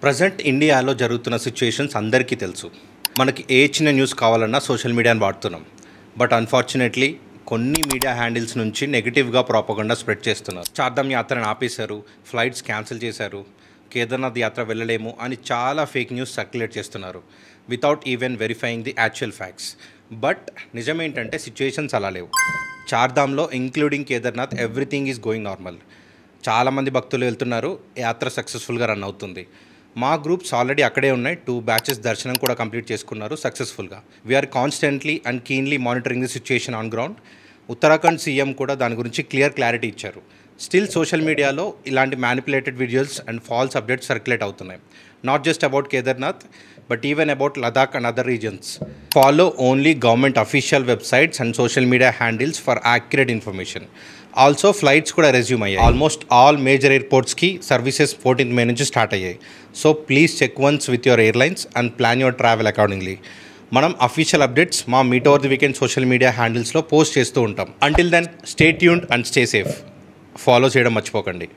Present ఇండియాలో జరుగుతున్న situations అందరికీ తెలుసు. మనకి ఏ చిన్న న్యూస్ కావాలన్నా సోషల్ మీడియాని వాడుతున్నాం. బట్ అన్ఫార్చునేట్లీ కొన్ని మీడియా హ్యాండిల్స్ నుంచి నెగిటివ్గా ప్రాపగండా స్ప్రెడ్ చేస్తున్నారు. చార్ధామ్ యాత్రను ఆపేశారు, ఫ్లైట్స్ క్యాన్సిల్ చేశారు, కేదార్నాథ్ యాత్ర వెళ్ళలేము అని చాలా ఫేక్ న్యూస్ సర్క్యులేట్ చేస్తున్నారు without even verifying the actual facts. But నిజమేంటంటే సిచ్యుయేషన్స్ అలా లేవు. చార్ధామ్లో including Kedarnath everything is going normal. చాలామంది భక్తులు వెళ్తున్నారు, యాత్ర సక్సెస్ఫుల్గా రన్ అవుతుంది. మా గ్రూప్స్ ఆల్రెడీ అక్కడే ఉన్నాయి. 2 బ్యాచెస్ దర్శనం కూడా కంప్లీట్ చేసుకున్నారు సక్సెస్ఫుల్గా. We're constantly and keenly monitoring the situation on ground. Uttarakhand CM కూడా దాని గురించి క్లారిటీ ఇచ్చారు. స్టిల్ సోషల్ మీడియాలో ఇలాంటి manipulated videos and false updates circulate అవుతున్నాయి. Not just about Kedarnath but even about Ladakh and other regions. Follow only government official websites and social media handles for accurate information. Also flights కూడా resume అయ్యాయి. Almost all major ఎయిర్పోర్ట్స్కి services 14th May నుంచి start అయ్యాయి. So please check once with your airlines and plan your travel accordingly. మనం official updates మా meet over the weekend social media హ్యాండిల్స్లో post చేస్తూ ఉంటాం. Until then stay tuned and stay safe. Follow చేయడం మర్చిపోకండి.